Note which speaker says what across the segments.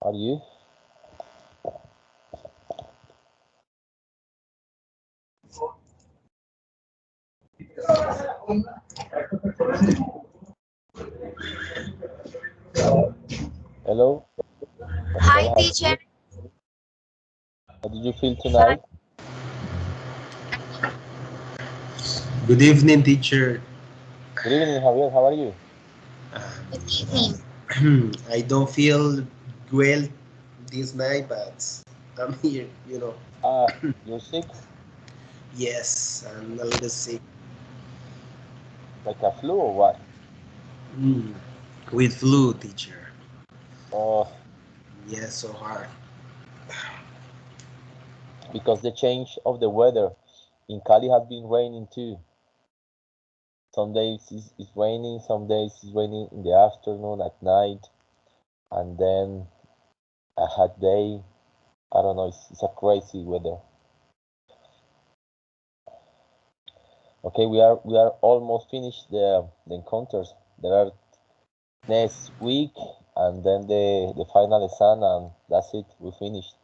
Speaker 1: Are you? Hello?
Speaker 2: Hi,
Speaker 1: Marcela, how are
Speaker 2: teacher.
Speaker 1: you? How did you feel
Speaker 2: Fine.
Speaker 1: tonight?
Speaker 3: Good evening, teacher.
Speaker 1: Good evening, Javier. How are you?
Speaker 2: Good evening.
Speaker 3: I don't feel well this night, but I'm here.
Speaker 1: You're sick?
Speaker 3: Yes, I'm a little sick.
Speaker 1: Like a flu or what?
Speaker 3: Mm, with flu, teacher.
Speaker 1: Oh,
Speaker 3: Yes, so hard.
Speaker 1: because the change of the weather in Cali has been raining too. Some days it's raining, some days it's raining in the afternoon, at night, and then a hot day. I don't know, it's a crazy weather. Okay, we are almost finished the encounters. There are next week and then the final exam and that's it, we finished.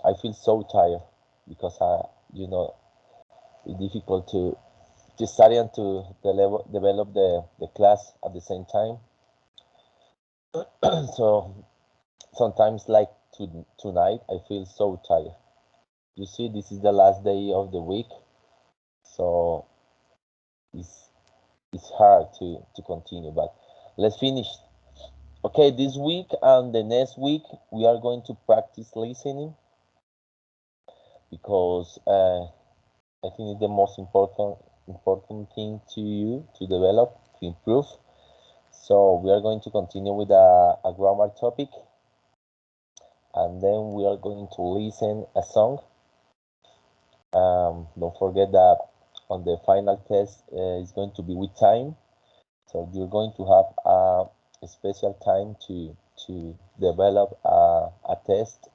Speaker 1: I feel so tired because it's difficult to study and to develop the class at the same time. So sometimes like tonight I feel so tired. You see, this is the last day of the week, so it's it's hard to continue, but let's finish. Okay, this week and the next week we are going to practice listening because I think it's the most important thing to you to develop to improve. So we are going to continue with a grammar topic, and then we are going to listen a song. Don't forget that on the final test is going to be with time, so you're going to have a special time to develop a test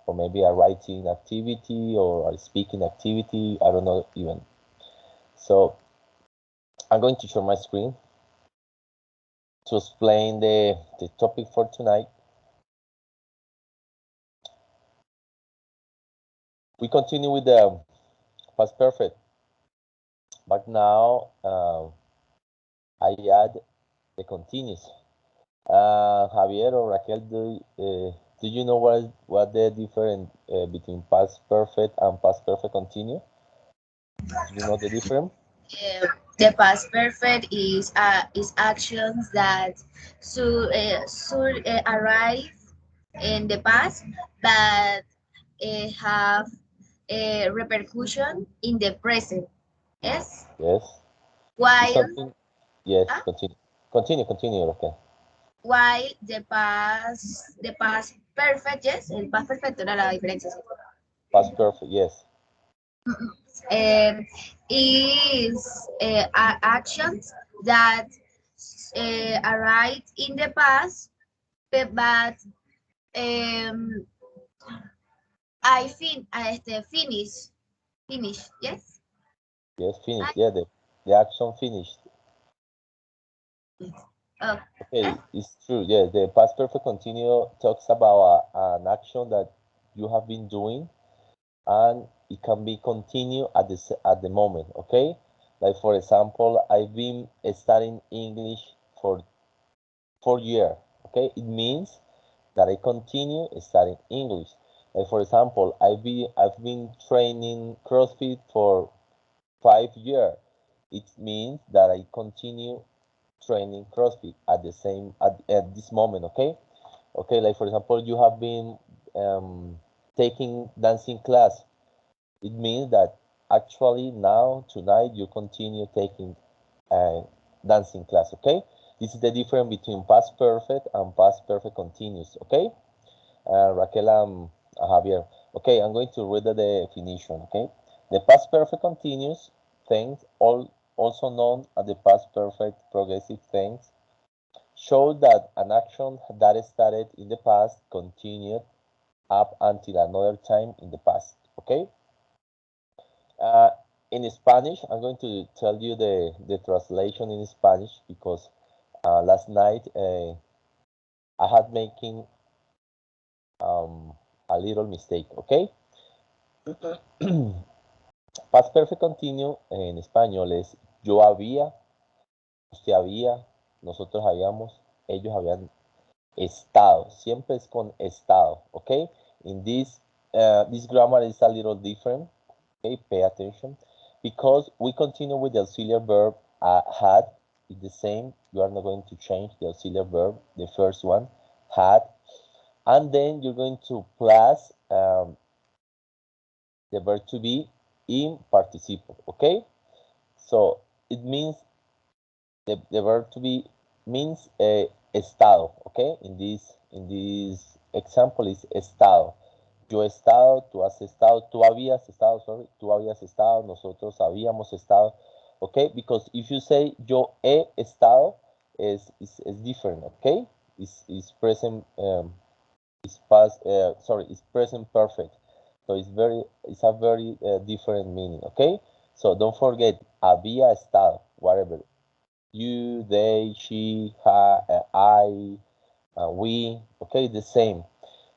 Speaker 1: or maybe a writing activity or a speaking activity. I don't know even. So I'm going to share my screen to explain the topic for tonight. We continue with the past perfect, but now I add the continuous. Javier or Raquel, do you know what the difference between past perfect and past perfect continue? Do you know the difference?
Speaker 2: The past perfect is actions that should arrive in the past, but have a repercussion in the present. Yes.
Speaker 1: Yes. It's
Speaker 2: While
Speaker 1: something. Yes.
Speaker 2: ah,
Speaker 1: Continue, Raquel.
Speaker 2: while the past perfect, yes, el past perfecto era la diferencia. ¿Sí?
Speaker 1: Past perfect. Yes.
Speaker 2: um, is actions that arrived in the past, but um, I think finish, yes.
Speaker 1: Yes.
Speaker 2: I,
Speaker 1: Finished. Yeah. The action finished.
Speaker 2: oh,
Speaker 1: Okay, it's true. Yeah, the past perfect continue talks about an action that you have been doing, and it can be continue at the moment. Okay, like for example, I've been studying English for 4 years. Okay, it means that I continue studying English. Like for example, I've been training CrossFit for 5 years. It means that I continue training CrossFit at this moment. Okay, like for example, you have been taking dancing class. It means that actually now tonight you continue taking uh, dancing class. Okay, this is the difference between past perfect and past perfect continuous. Okay, Raquel, Javier. Okay, I'm going to read the definition. Okay, the past perfect continuous tense, also known as the past perfect progressive tense, show that an action that started in the past continued up until another time in the past. Okay. Uh, in Spanish, I'm going to tell you the translation in Spanish because last night I had making a little mistake, okay? Past perfect continuous en español es yo había, usted había, nosotros habíamos, ellos habían estado. Siempre es con estado, okay? In this grammar is a little different, okay? Pay attention. Because we continue with the auxiliary verb had, it's the same. You are not going to change the auxiliary verb, the first one, had. And then you're going to plus the verb to be in participle, okay? So it means the verb to be means estado, okay? In this example is estado. Yo he estado, tú has estado, tú habías estado, sorry, tú habías estado, nosotros habíamos estado, okay? Because if you say yo he estado, is different, okay? Is present, is past, sorry, is present perfect. So it's a very different meaning, okay? So don't forget, había estado, whatever. You, they, she, her, I, we, okay, the same.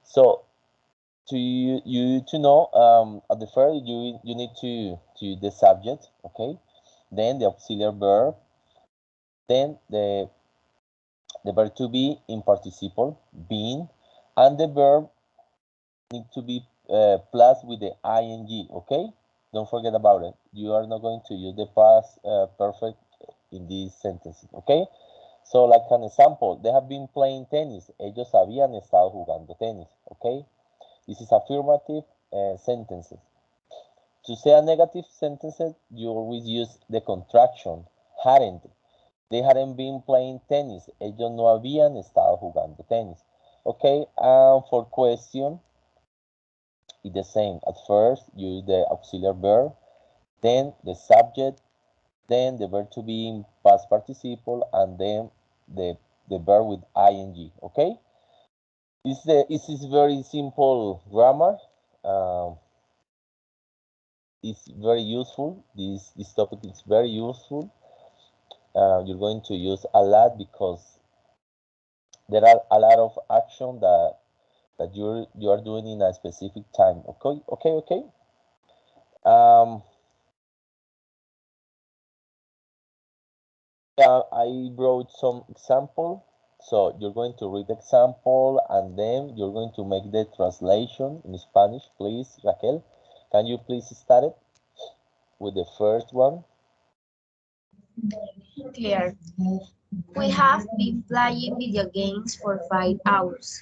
Speaker 1: So to you to know at the first you need to the subject, okay, then the auxiliary verb, then the verb to be in participle, being, and the verb need to be plus with the ing, okay? Don't forget about it. You are not going to use the past perfect in these sentences, okay? So like an example, they have been playing tennis. Ellos habían estado jugando tenis, okay? This is affirmative sentences. To say a negative sentence, you always use the contraction, hadn't. They hadn't been playing tennis. Ellos no habían estado jugando tenis. Okay, for question, it's the same. At first, use the auxiliary verb, then the subject, then the verb to be in past participle, and then the verb with ing. Okay, this is very simple grammar. It's very useful. This topic is very useful. You're going to use a lot because there are a lot of action that you are doing in a specific time. Okay. Um, I wrote some example. So you're going to read the example and then you're going to make the translation in Spanish. Please, Raquel, can you please start it with the first one?
Speaker 2: Clear. We have been playing video games for 5 hours.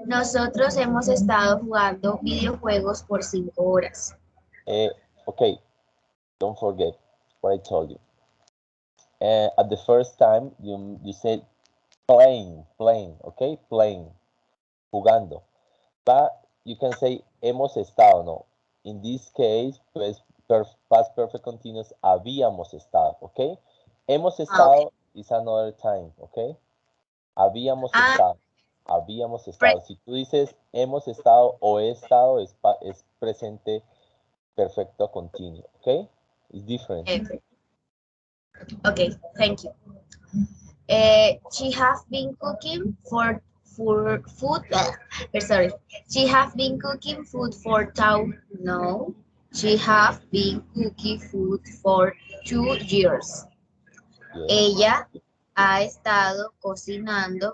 Speaker 2: Nosotros hemos estado jugando videojuegos por 5 horas.
Speaker 1: Okay, don't forget what I told you. At the first time, you said playing, okay? Playing, jugando. But you can say hemos estado, no. In this case, pues, past perfect continuous, habíamos estado, okay? Hemos estado is another time, okay? Habíamos estado. Si tú dices hemos estado o he estado, es presente perfecto continuo, okay? It's different.
Speaker 2: Okay, thank you. She have been cooking for food. Sorry, she have been cooking food for No, she have been cooking food for 2 years.
Speaker 1: Yes.
Speaker 2: Ella ha estado cocinando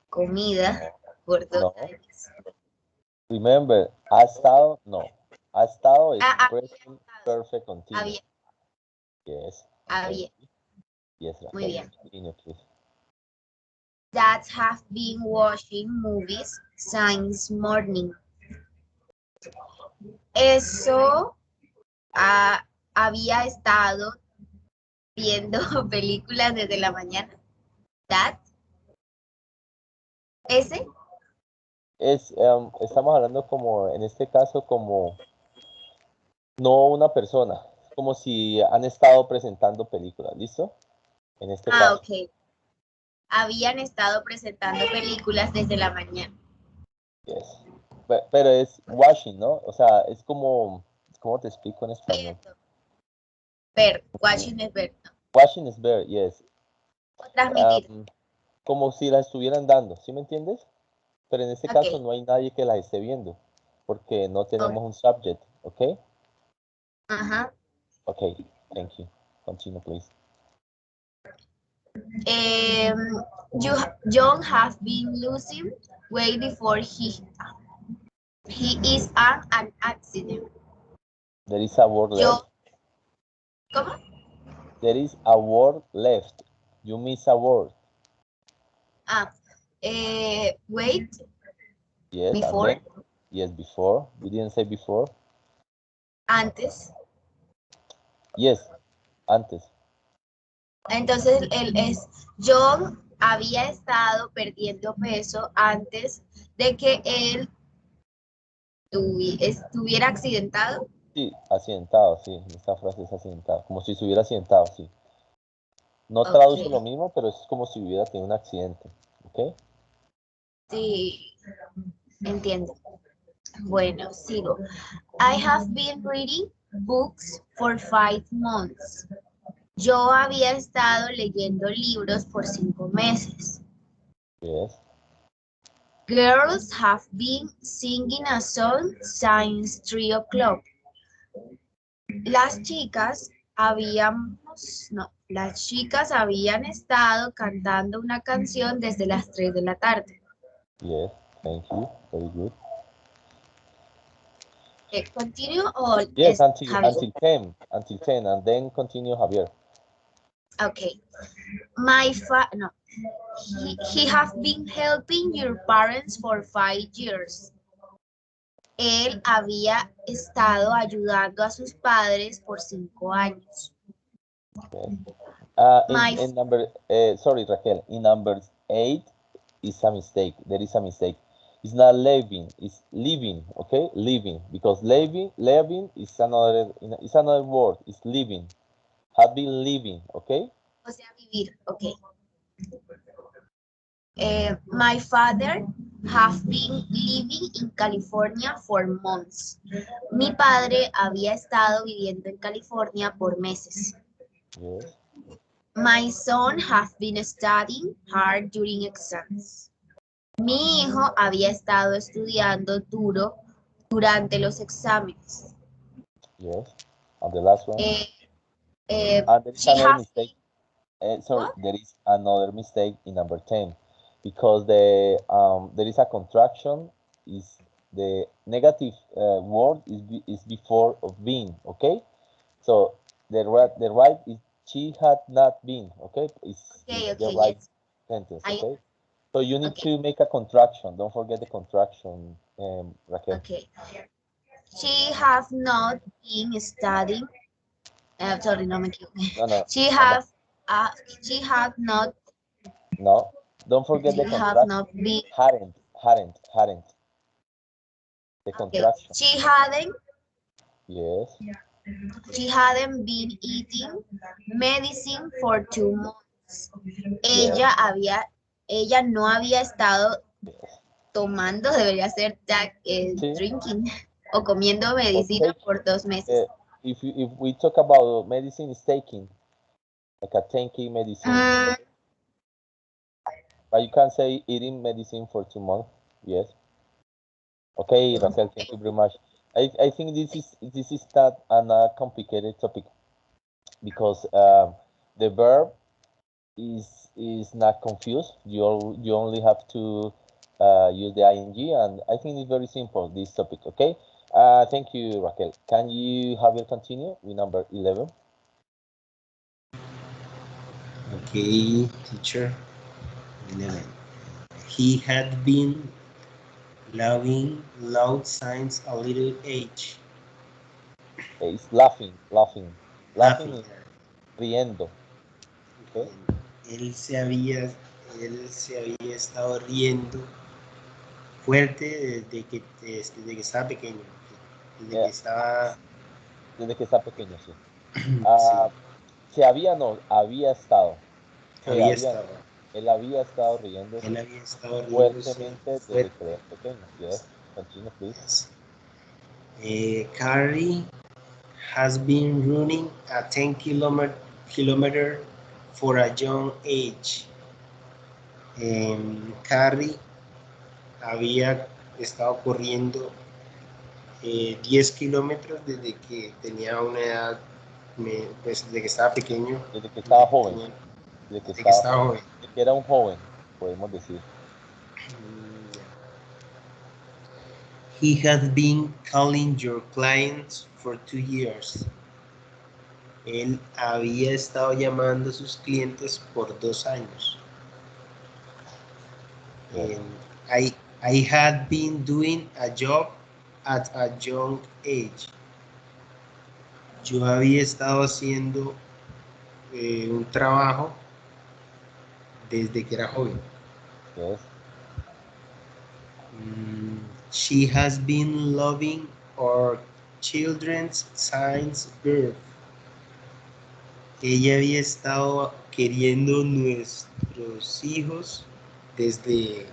Speaker 2: comida por 2 años.
Speaker 1: Remember, ha estado, no. Ha estado is present perfect continuous. Yes.
Speaker 2: Había.
Speaker 1: Yes,
Speaker 2: Muy bien.
Speaker 1: Continue, please.
Speaker 2: That have been watching movies since morning. Eso había estado viendo películas desde la mañana. That. Ese.
Speaker 1: Estamos hablando como, en este caso, como no una persona. Es como si han estado presentando películas, ¿listo? En este caso.
Speaker 2: Ok. Habían estado presentando películas desde la mañana.
Speaker 1: Yes. Pero es watching, ¿no? O sea, es como, ¿cómo te explico en español?
Speaker 2: Ver, watching es ver, ¿no?
Speaker 1: Watching is ver, yes.
Speaker 2: O transmitir.
Speaker 1: Como si la estuvieran dando, ¿sí me entiendes? Pero en este
Speaker 2: Ok.
Speaker 1: caso no hay nadie que las esté viendo, porque no tenemos un subject, ¿ok?
Speaker 2: Ajá.
Speaker 1: Okay, thank you. Continue, please.
Speaker 2: John has been losing weight before he is an accident.
Speaker 1: There is a word
Speaker 2: Yo,
Speaker 1: left.
Speaker 2: ¿cómo?
Speaker 1: There is a word left. You miss a word.
Speaker 2: Ah, wait,
Speaker 1: Yes, and
Speaker 2: before,
Speaker 1: then, yes, before. You didn't say before.
Speaker 2: antes.
Speaker 1: Yes, antes.
Speaker 2: Entonces, él es, John había estado perdiendo peso antes de que él estuviera accidentado.
Speaker 1: Sí, accidentado, sí. Esta frase es accidentado. Como si se hubiera accidentado, sí. No
Speaker 2: Ok,
Speaker 1: traduce lo mismo, pero es como si hubiera tenido un accidente. ¿Ok?
Speaker 2: sí, entiendo. Bueno, sigo. I have been reading books for 5 months. Yo había estado leyendo libros por 5 meses.
Speaker 1: Yes.
Speaker 2: Girls have been singing a song since 3 o'clock. Las chicas las chicas habían estado cantando una canción desde las 3 de la tarde.
Speaker 1: Yes. Thank you. Very good.
Speaker 2: ¿Continue o
Speaker 1: Yes,
Speaker 2: es Javier?
Speaker 1: until 10. Until 10. And then continue, Javier.
Speaker 2: Okay. No. He have been helping your parents for 5 years. Él había estado ayudando a sus padres por 5 años.
Speaker 1: Yes.
Speaker 2: My
Speaker 1: In number, sorry, Raquel, in number 8 is a mistake. There is a mistake. It's not living, it's living, okay? Living, because living is another word. It's living. Have been living, okay?
Speaker 2: O sea, vivir, ok. My father have been living in California for months. Mi padre había estado viviendo en California por meses.
Speaker 1: Yes.
Speaker 2: My son have been studying hard during exams. Mi hijo había estado estudiando duro durante los exámenes.
Speaker 1: Yes. And the last one. And there is
Speaker 2: She
Speaker 1: another
Speaker 2: has
Speaker 1: mistake. Sorry,
Speaker 2: what?
Speaker 1: there is another mistake in number 10 because there is a contraction. Is the negative word is before of being, okay? So the right is she had not been, okay? Is
Speaker 2: Okay,
Speaker 1: the
Speaker 2: okay,
Speaker 1: right
Speaker 2: yes.
Speaker 1: sentence,
Speaker 2: I
Speaker 1: okay? So you need
Speaker 2: okay,
Speaker 1: to make a contraction. Don't forget the contraction, Raquel.
Speaker 2: okay. She have not been studying. Sorry, no me equivoqué.
Speaker 1: No, no,
Speaker 2: She
Speaker 1: no, no,
Speaker 2: have she had not
Speaker 1: no. Don't forget
Speaker 2: she
Speaker 1: the
Speaker 2: have
Speaker 1: contraction.
Speaker 2: not been
Speaker 1: Hadn't. The
Speaker 2: okay.
Speaker 1: contraction. Yes.
Speaker 2: She hadn't been eating medicine for 2 months.
Speaker 1: Yes.
Speaker 2: Ella no había estado
Speaker 1: Yes.
Speaker 2: tomando, debería ser
Speaker 1: Sí.
Speaker 2: drinking o comiendo
Speaker 1: Or
Speaker 2: medicina
Speaker 1: take.
Speaker 2: por 2 meses.
Speaker 1: If we talk about medicine, is taking like a taking medicine,
Speaker 2: Mm,
Speaker 1: but you can't say eating medicine for 2 months. Yes. Okay, Raquel. Thank you very much. I think this is not a complicated topic because the verb is not confused. You only have to use the ing, and I think it's very simple, this topic. Okay. Thank you, Raquel. Can you have it continue with number 11?
Speaker 3: Okay, teacher. 11. He had been loving loud signs a little age.
Speaker 1: It's laughing
Speaker 3: Laughing.
Speaker 1: y riendo. Okay.
Speaker 3: Él se había, él se había estado riendo fuerte desde que estaba pequeño. Desde que
Speaker 1: Yeah,
Speaker 3: estaba.
Speaker 1: desde que está pequeño, sí.
Speaker 3: Sí,
Speaker 1: Se había, no, había estado. Se
Speaker 3: había
Speaker 1: había,
Speaker 3: estado.
Speaker 1: no. Él había estado
Speaker 3: Él
Speaker 1: riéndose
Speaker 3: había estado riéndose
Speaker 1: fuertemente desde que
Speaker 3: fuerte.
Speaker 1: era pequeño. Yes. Continue, please.
Speaker 3: Yes. Carrie has been running a 10 kilometer for a young age. Carrie había estado corriendo 10 kilómetros desde que tenía una edad, pues desde que estaba pequeño,
Speaker 1: Desde que estaba joven,
Speaker 3: tenía-
Speaker 1: desde que
Speaker 3: desde que
Speaker 1: estaba
Speaker 3: estaba
Speaker 1: joven,
Speaker 3: joven.
Speaker 1: desde que era un joven, podemos decir.
Speaker 3: He has been calling your clients for 2 years. Él había estado llamando a sus clientes por 2 años.
Speaker 1: Yes.
Speaker 3: I had been doing a job at a young age. Yo había estado haciendo un trabajo desde que era joven.
Speaker 1: Yes.
Speaker 3: She has been loving our children's since birth. Ella había estado queriendo nuestros hijos desde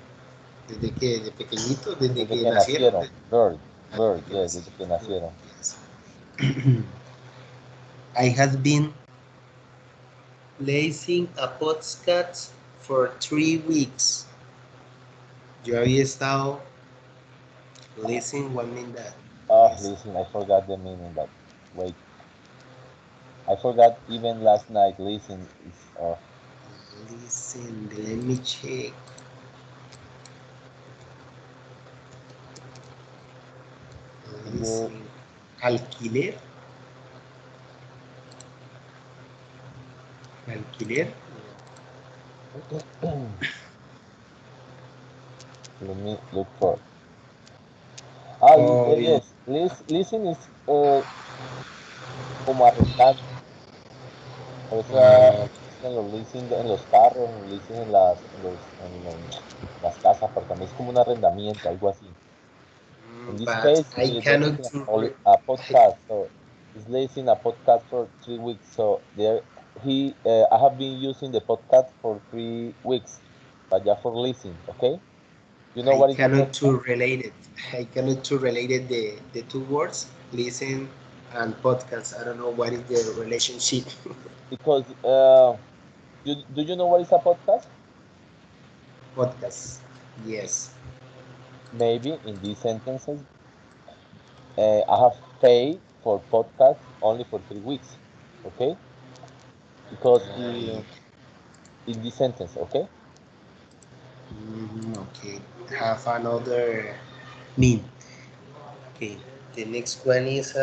Speaker 3: que, de pequeñitos, desde
Speaker 1: Desde
Speaker 3: que
Speaker 1: que
Speaker 3: nacieron.
Speaker 1: nacieron. Bird,
Speaker 3: Desde
Speaker 1: bird,
Speaker 3: que
Speaker 1: yes, desde que nacieron.
Speaker 3: Yes. I have been listening a podcast for 3 weeks. Yo había estado listening, what mean that?
Speaker 1: Oh, listen, I forgot the meaning, but wait. I forgot even last night. Listen, is
Speaker 3: Listen, let me check.
Speaker 1: you,
Speaker 3: Listen. Alquiler. Alquiler.
Speaker 1: let me look for. Ah,
Speaker 3: Oh, yeah.
Speaker 1: yes. Listen is como arrendar. Por eso
Speaker 3: Uh,
Speaker 1: dicen los leasing en los carros, los leasing las casas, apartamentos, es como un arrendamiento, algo así. In this
Speaker 3: but
Speaker 1: case,
Speaker 3: I
Speaker 1: they're
Speaker 3: cannot
Speaker 1: talking
Speaker 3: to
Speaker 1: about
Speaker 3: re-
Speaker 1: a
Speaker 3: I,
Speaker 1: podcast. So he's listening a podcast for 3 weeks. So there, I have been using the podcast for 3 weeks, but just for listening. Okay, you know
Speaker 3: I
Speaker 1: what is a
Speaker 3: cannot to
Speaker 1: podcast?
Speaker 3: relate it. I cannot to relate it the two words, listen and podcast. I don't know what is the relationship.
Speaker 1: Because do you know what is a podcast?
Speaker 3: Podcast. Yes.
Speaker 1: Maybe in these sentences, I have paid for podcast only for 3 weeks. Okay, because
Speaker 3: Yeah.
Speaker 1: in this sentence, okay.
Speaker 3: Okay. Have another mean. Okay. The next one is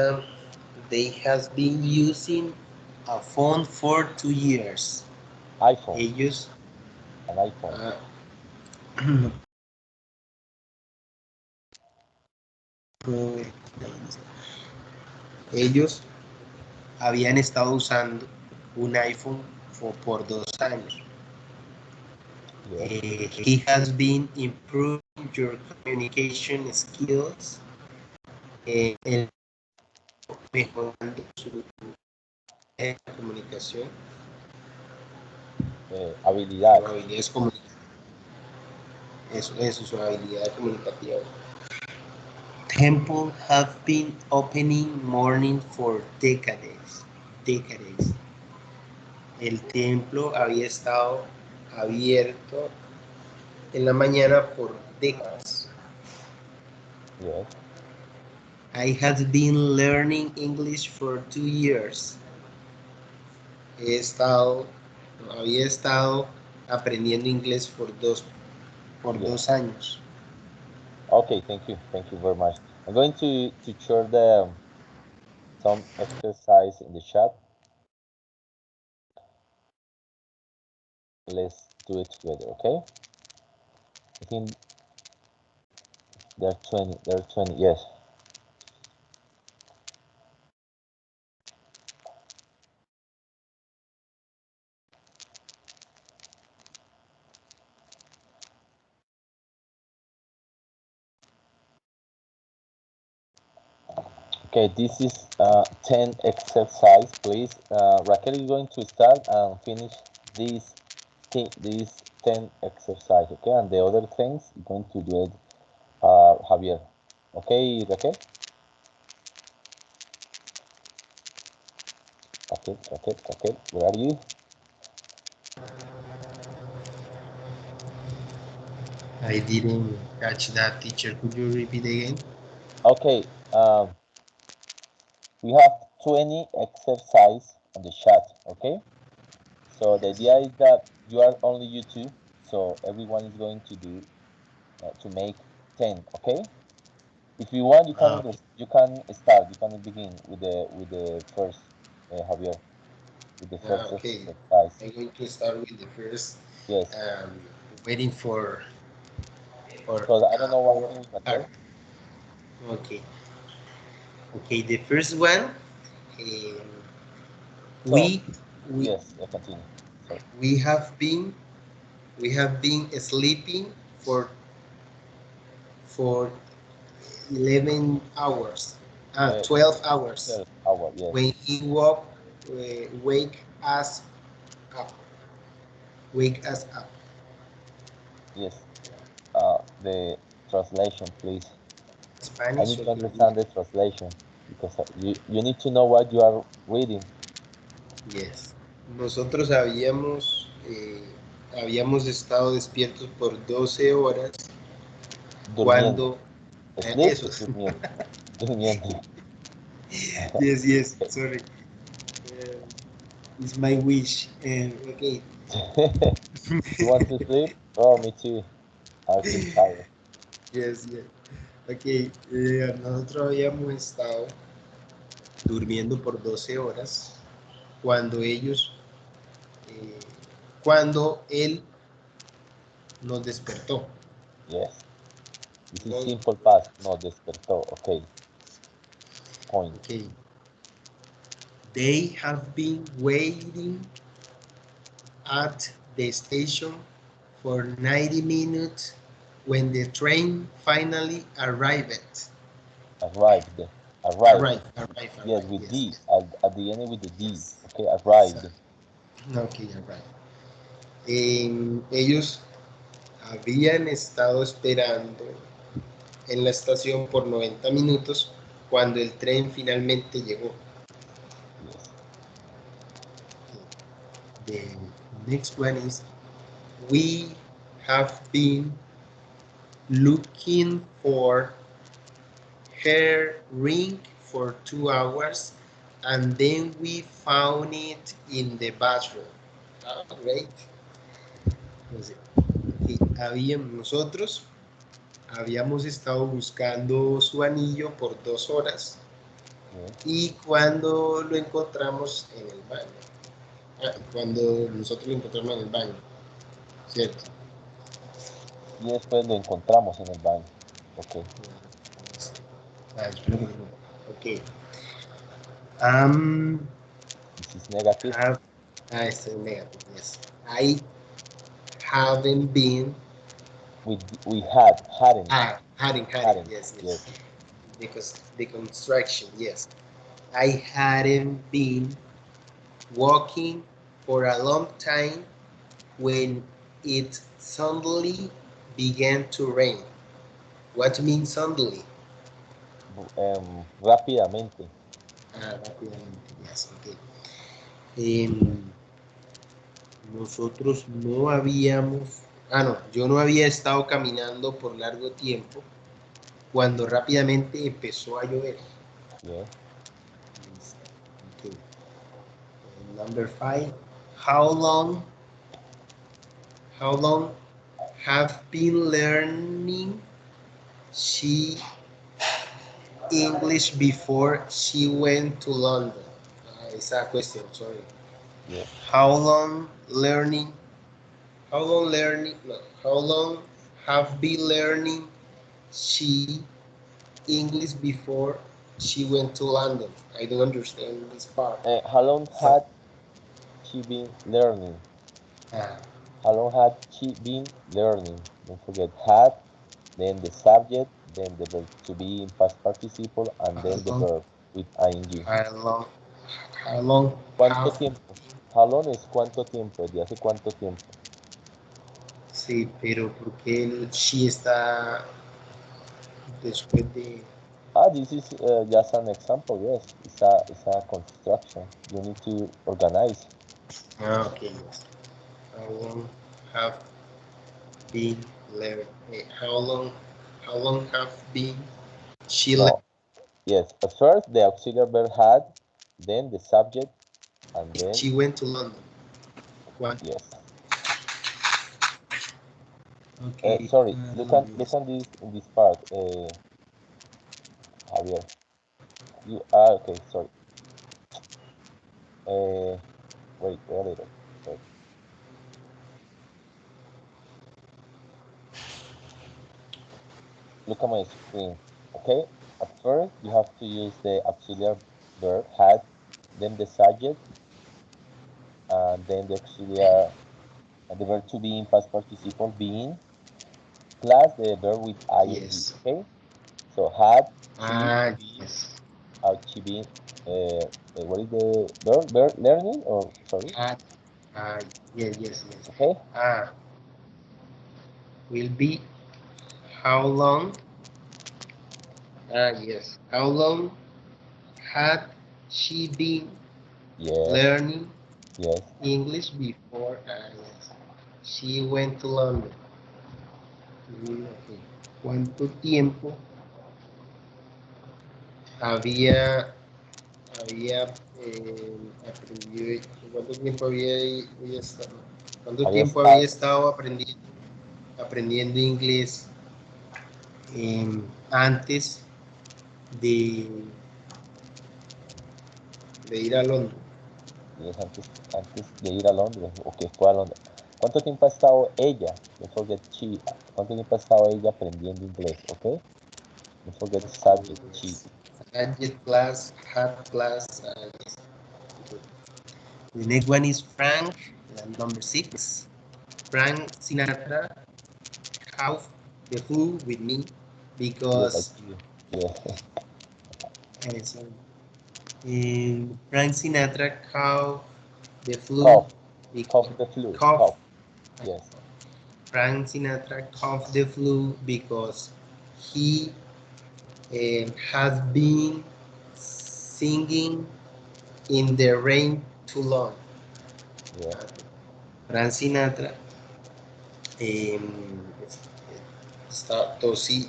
Speaker 3: they has been using a phone for 2 years.
Speaker 1: iPhone,
Speaker 3: Ellos
Speaker 1: an iPhone.
Speaker 3: uh, ellos habían estado usando un iPhone por 2 años.
Speaker 1: Yes,
Speaker 3: He has been improving your communication skills. Él mejorando su comunicación,
Speaker 1: habilidad.
Speaker 3: su habilidad comunicativa. Eso, su habilidad comunicativa. Temple have been opening morning for decades. Decades. El templo había estado abierto en la mañana por décadas.
Speaker 1: Yes.
Speaker 3: I had been learning English for 2 years. Había estado aprendiendo inglés por
Speaker 1: Yes.
Speaker 3: 2 años.
Speaker 1: Okay, thank you very much. I'm going to share the some exercise in the chat. Let's do it together, okay? I think there are 20. There are 20. Yes. Okay, this is 10 exercise, please. Raquel is going to start and finish these these 10 exercise, okay? And the other things is going to do it Javier. Okay, Raquel? Raquel, where are you?
Speaker 3: I didn't catch that, teacher. Could you repeat again?
Speaker 1: Okay, we have 20 exercise on the chat, okay? So the
Speaker 3: Yes.
Speaker 1: idea is that you are only you two, so everyone is going to do to make 10, okay? If you want,
Speaker 3: Okay.
Speaker 1: you can start. You can begin with the first, Javier, with the first
Speaker 3: Okay.
Speaker 1: exercise.
Speaker 3: I'm going to start with the first.
Speaker 1: Yes,
Speaker 3: Um, waiting for
Speaker 1: because I don't know what
Speaker 3: our
Speaker 1: happened with
Speaker 3: start.
Speaker 1: Manuel.
Speaker 3: Okay. Okay. The first one. Um,
Speaker 1: So
Speaker 3: we we
Speaker 1: yes, continue. Sorry.
Speaker 3: we have been sleeping for 11 hours,
Speaker 1: Uh,
Speaker 3: 12 hours.
Speaker 1: 12 hour. Yes,
Speaker 3: When he woke, wake us up, wake us up.
Speaker 1: yes. The translation, please. I
Speaker 3: Spanish
Speaker 1: need
Speaker 3: or
Speaker 1: to
Speaker 3: English?
Speaker 1: understand the translation because you need to know what you are reading.
Speaker 3: Yes. Nosotros habíamos estado despiertos por 12 horas
Speaker 1: Durmiendo.
Speaker 3: cuando,
Speaker 1: Sleep
Speaker 3: eso.
Speaker 1: es durmiendo. Durmiendo.
Speaker 3: Yes, yes, sorry. It's my wish. Okay.
Speaker 1: You want to sleep? Oh, me too. I feel tired.
Speaker 3: Yes, yes. Ok, nosotros habíamos estado durmiendo por 12 horas cuando eh, cuando él nos despertó.
Speaker 1: Yes. This is
Speaker 3: Nos-
Speaker 1: simple past. No, despertó. Okay. Point.
Speaker 3: ok, they have been waiting at the station for 90 minutes when the train finally arrived.
Speaker 1: Arrived. Arrived. Yes,
Speaker 3: Arrived,
Speaker 1: with
Speaker 3: yes,
Speaker 1: D.
Speaker 3: yes,
Speaker 1: At the end with the D.
Speaker 3: yes.
Speaker 1: Okay, arrived.
Speaker 3: Exacto. Ok, arrived. Ellos habían estado esperando en la estación por 90 minutos cuando el tren finalmente llegó.
Speaker 1: Yes.
Speaker 3: The next one is we have been looking for her ring for 2 hours and then we found it in the bathroom. Oh, great. Entonces, nosotros habíamos estado buscando su anillo por 2 horas
Speaker 1: Yes.
Speaker 3: y cuando lo encontramos en el baño. Cuando nosotros lo encontramos en el baño, ¿cierto?
Speaker 1: Y después lo encontramos en el baño. Okay.
Speaker 3: Espero que no. Ok. Um,
Speaker 1: This is negative.
Speaker 3: have, este es negative, yes. I haven't been,
Speaker 1: We hadn't,
Speaker 3: hadn't,
Speaker 1: hadn't.
Speaker 3: yes,
Speaker 1: Yes.
Speaker 3: yes. Because the construction, yes. I hadn't been walking for a long time when it suddenly began to rain. What means suddenly?
Speaker 1: Rápidamente.
Speaker 3: Rápidamente, yes, okay. Em, nosotros no habíamos, no, yo no había estado caminando por largo tiempo cuando rápidamente empezó a llover.
Speaker 1: Yes.
Speaker 3: Okay. Number 5, how long, how long have been learning she English before she went to London? It's a question, sorry.
Speaker 1: Yes.
Speaker 3: How long learning, no, how long have been learning she English before she went to London? I don't understand this part.
Speaker 1: How long
Speaker 3: So,
Speaker 1: had she been learning?
Speaker 3: uh,
Speaker 1: How long had she been learning? Don't forget had, then the subject, then the verb to be in past participle, and
Speaker 3: how
Speaker 1: then the
Speaker 3: long,
Speaker 1: verb with ing.
Speaker 3: how long, how long
Speaker 1: ¿Cuánto
Speaker 3: have,
Speaker 1: tiempo? How long es cuánto tiempo, ¿de hace cuánto tiempo?
Speaker 3: sí, pero porque el she está después de,
Speaker 1: This is just an example. Yes, it's a construction. You need to organize.
Speaker 3: okay, yes. How long have been How long? How long have been she left?
Speaker 1: No. Yes. At first, the auxiliary verb had, then the subject, and then
Speaker 3: She went to London. What?
Speaker 1: yes.
Speaker 3: Okay.
Speaker 1: Sorry. Look on this in this part. Javier. You okay? Sorry. Wait a little. Wait. Look at my screen. Okay. At first, you have to use the auxiliary verb had, then the subject, and then the auxiliary, and the verb to be in past participle being, plus the verb with ing.
Speaker 3: Yes.
Speaker 1: Okay. So had, she,
Speaker 3: Ah,
Speaker 1: been,
Speaker 3: yes.
Speaker 1: she been. What is the verb learning or sorry?
Speaker 3: Had. Ah, yes, yes, yes.
Speaker 1: Okay.
Speaker 3: Ah, will be how long? Ah, yes. How long had she been
Speaker 1: Yes.
Speaker 3: learning
Speaker 1: Yes.
Speaker 3: English before? Ah, yes. She went to London. Ok. ¿Cuánto tiempo había había aprendido? ¿Cuánto tiempo había estado? ¿Cuánto
Speaker 1: Había
Speaker 3: tiempo había
Speaker 1: estado.
Speaker 3: estado aprendiendo inglés antes de, de ir a Londres?
Speaker 1: Yes, antes de ir a Londres o que fue a Londres. ¿Cuánto tiempo ha estado ella? Don't forget she. ¿Cuánto tiempo ha estado ella aprendiendo inglés? Okay. Don't forget subject she.
Speaker 3: Subject class, had class. Yes. The next one is Frank, number 6. Frank Sinatra have the flu with me
Speaker 1: Yes, I
Speaker 3: because
Speaker 1: see you. Yes.
Speaker 3: sorry, Frank Sinatra have the flu
Speaker 1: Cough.
Speaker 3: because
Speaker 1: Cough the flu.
Speaker 3: cough.
Speaker 1: Cough. Yes.
Speaker 3: Frank Sinatra have the flu because he has been singing in the rain too long.
Speaker 1: Yeah.
Speaker 3: Frank Sinatra eh, está tosí,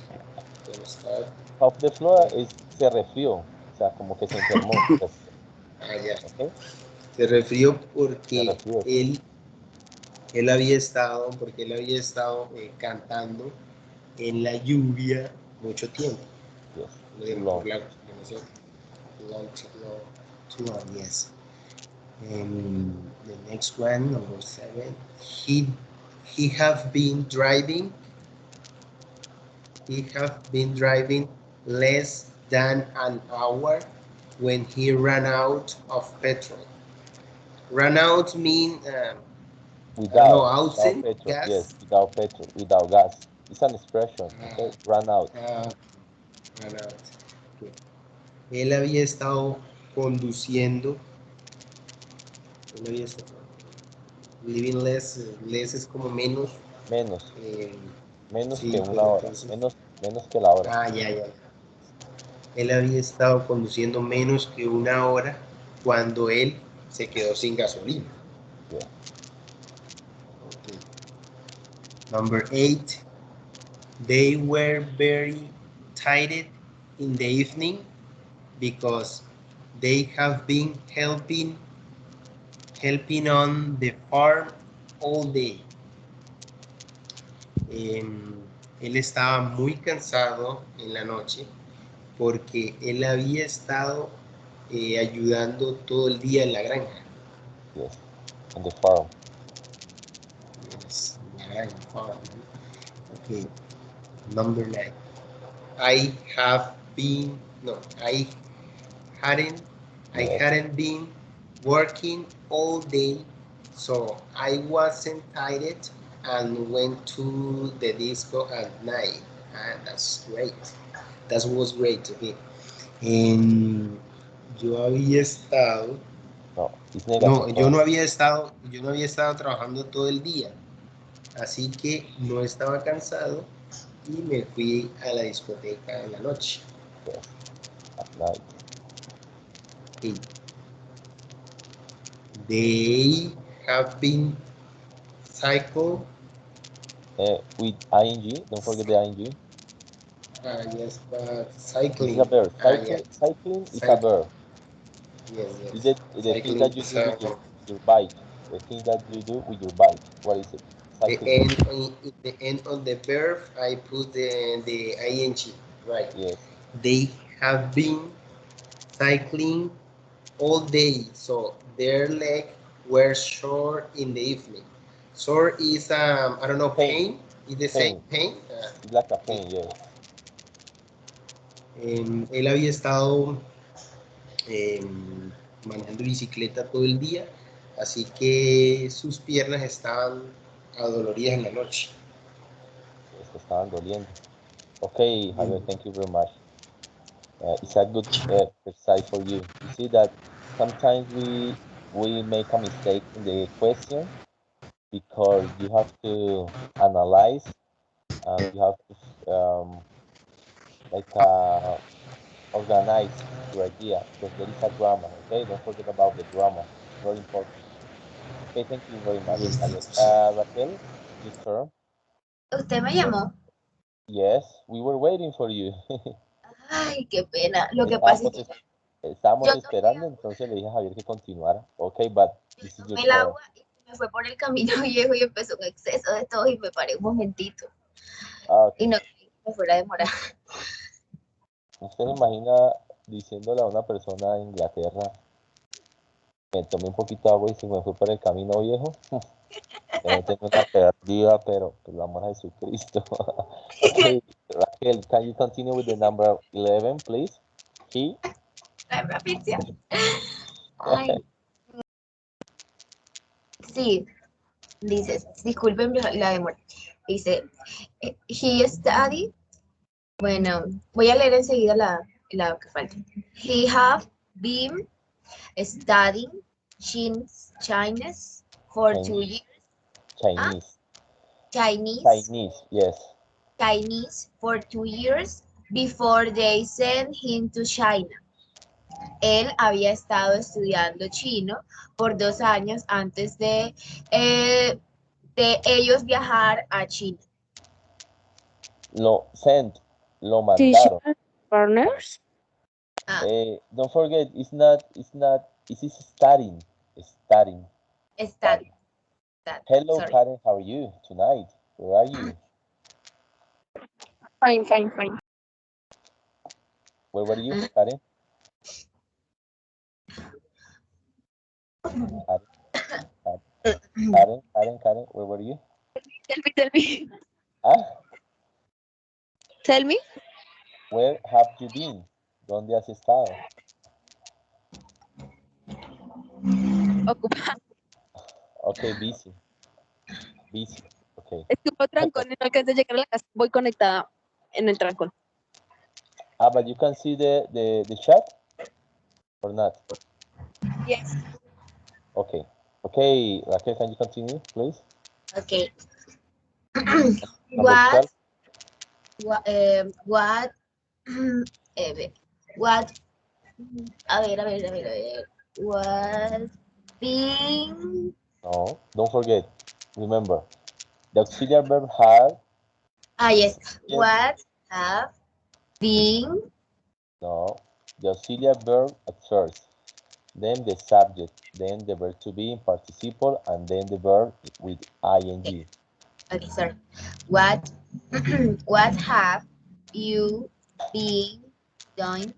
Speaker 3: está,
Speaker 1: Cough the flu es se resfrió. O sea, como que se enfermó.
Speaker 3: ya,
Speaker 1: Okay.
Speaker 3: se refirió
Speaker 1: Se
Speaker 3: porque
Speaker 1: resfrió.
Speaker 3: porque él había estado cantando en la lluvia mucho tiempo.
Speaker 1: Yes. Too long.
Speaker 3: Por la long, too long, yes. The next one, number 7, he have been driving. He have been driving less than an hour when he ran out of petrol. Run out mean I don't know,
Speaker 1: Without
Speaker 3: ausent
Speaker 1: petrol. Yes.
Speaker 3: gas.
Speaker 1: Without petrol. Without gas. It's an expression. Okay.
Speaker 3: Uh,
Speaker 1: Run out.
Speaker 3: Run out. Okay. Él había estado conduciendo. Él había estado living less. Less es como menos.
Speaker 1: Menos.
Speaker 3: eh,
Speaker 1: Menos que
Speaker 3: sí,
Speaker 1: una
Speaker 3: pero
Speaker 1: hora.
Speaker 3: entonces.
Speaker 1: Menos que la hora.
Speaker 3: Ya. Él había estado conduciendo menos que una hora cuando él se quedó sin gasolina.
Speaker 1: Yeah.
Speaker 3: Okay. Number 8. They were very tired in the evening because they have been helping on the farm all day. Él estaba muy cansado en la noche porque él había estado ayudando todo el día en la granja.
Speaker 1: Yes. On the farm.
Speaker 3: Yes, la granja, farm. Okay. Number 9. I have been, no, hadn't, I
Speaker 1: Yes.
Speaker 3: hadn't been working all day, so I wasn't tired and went to the disco at night. That's great. That was great. Okay. En- yo había estado,
Speaker 1: No. It's
Speaker 3: no,
Speaker 1: negative. No.
Speaker 3: yo no había estado trabajando todo el día, así que no estaba cansado y me fui a la discoteca en la noche.
Speaker 1: Yes. At night.
Speaker 3: Okay. They have been cycle
Speaker 1: With ing, don't forget the ing.
Speaker 3: Yes, but
Speaker 1: This is a
Speaker 3: cycling.
Speaker 1: verb.
Speaker 3: Yes,
Speaker 1: Cycling is a
Speaker 3: cycling.
Speaker 1: verb.
Speaker 3: Yes,
Speaker 1: Is
Speaker 3: yes.
Speaker 1: it the thing
Speaker 3: Cycling
Speaker 1: that you
Speaker 3: is
Speaker 1: do with your bike? The thing that you do with your bike. What is it?
Speaker 3: the
Speaker 1: Cycling.
Speaker 3: end in the end of the verb. I put the ing. Right.
Speaker 1: Yes.
Speaker 3: They have been cycling all day, so their legs were sore in the evening. Sore is I don't know,
Speaker 1: Pain.
Speaker 3: pain. Is the same
Speaker 1: Pain.
Speaker 3: pain.
Speaker 1: It's like a
Speaker 3: Okay.
Speaker 1: pain. Yes.
Speaker 3: Él había estado manejando bicicleta todo el día, así que sus piernas estaban adoloridas en la noche.
Speaker 1: Yes. Estaban doliendo. Okay, Javier.
Speaker 3: Mm.
Speaker 1: Thank you very much. It's a good exercise for you. You see that sometimes we make a mistake in the question because you have to analyze and you have to like organize your idea because there is a grammar. Okay, don't forget about the grammar. It's very important. Okay, thank you very much,
Speaker 3: Yes,
Speaker 1: Javier.
Speaker 3: teacher.
Speaker 1: Raquel, your turn.
Speaker 2: Usted me llamó.
Speaker 1: Yes, we were waiting for you.
Speaker 2: Ay, qué pena. Lo que pasa es
Speaker 1: Estábamos,
Speaker 2: que
Speaker 1: estábamos
Speaker 2: yo tomé
Speaker 1: esperando,
Speaker 2: agua,
Speaker 1: entonces le dije a Javier que continuara. Okay, but
Speaker 2: yo
Speaker 1: this is your
Speaker 2: tomé el
Speaker 1: turn.
Speaker 2: agua y me fue por el camino viejo y empezó un exceso de todo y me paré un momentito. Y
Speaker 1: Okay.
Speaker 2: no creí que me fuera a demorar.
Speaker 1: ¿Usted se imagina diciéndole a una persona en Inglaterra, me tomé un poquito de agua y se me fue por el camino viejo? Debe tener una perdida, pero por el amor a Jesucristo. Okay, Raquel, can you continue with the number 11, please? He.
Speaker 2: La provincia. Ay, sí, dice, disculpen la demora. Dice, he studied. Bueno, voy a leer enseguida la que falta. He have been studying Chinese for 2 years. Ah,
Speaker 1: Chinese.
Speaker 2: Chinese,
Speaker 1: Chinese, yes.
Speaker 2: Chinese for 2 years before they sent him to China. Él había estado estudiando chino por 2 años antes de ellos viajar a China.
Speaker 1: Lo sent, lo
Speaker 4: Teacher,
Speaker 1: mandaron.
Speaker 4: partners.
Speaker 2: Ah,
Speaker 1: Don't forget, it is studying. Studying.
Speaker 2: study,
Speaker 1: Hello,
Speaker 2: sorry.
Speaker 1: Karen, how are you tonight? Where are you?
Speaker 4: Fine, fine, fine.
Speaker 1: Where were you, Karen? Karen, where were you?
Speaker 4: Tell me.
Speaker 1: Ah,
Speaker 4: Tell me.
Speaker 1: where have you been? ¿Dónde has estado?
Speaker 4: Ocupada.
Speaker 1: Okay, busy. Busy. Okay.
Speaker 4: Es que hubo trancón y no alcancé a llegar a la casa. Voy conectada en el trancón.
Speaker 1: But you can see the chat or not?
Speaker 4: Yes.
Speaker 1: Okay. Okay, Raquel, can you continue, please?
Speaker 2: Okay.
Speaker 1: Number 12.
Speaker 2: What, what, a ver. What being,
Speaker 1: No, don't forget. Remember, the auxiliary verb have.
Speaker 2: yes,
Speaker 1: Yes.
Speaker 2: what have been,
Speaker 1: No, the auxiliary verb at first, then the subject, then the verb to be in participle, and then the verb with ing.
Speaker 2: okay, sorry. What, what have you been doing,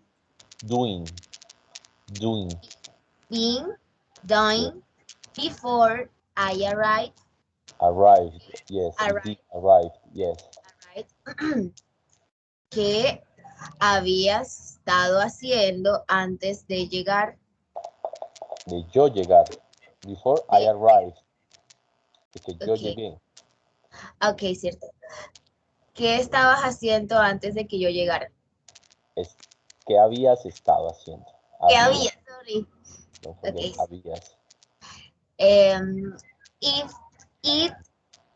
Speaker 1: Doing.
Speaker 2: been doing before I arrived,
Speaker 1: Arrived. Yes, indeed.
Speaker 2: arrived,
Speaker 1: Arrived. Yes.
Speaker 2: arrived. ¿Qué habías estado haciendo antes de llegar?
Speaker 1: De yo llegar. Before I
Speaker 2: De-
Speaker 1: arrived. De que yo
Speaker 2: Ok,
Speaker 1: llegué.
Speaker 2: ok, cierto. ¿Qué estabas haciendo antes de que yo llegara?
Speaker 1: Es, ¿qué habías estado haciendo?
Speaker 2: ¿Qué
Speaker 1: Había.
Speaker 2: había? Sorry.
Speaker 1: Don't forget
Speaker 2: Ok.
Speaker 1: habías.
Speaker 2: If it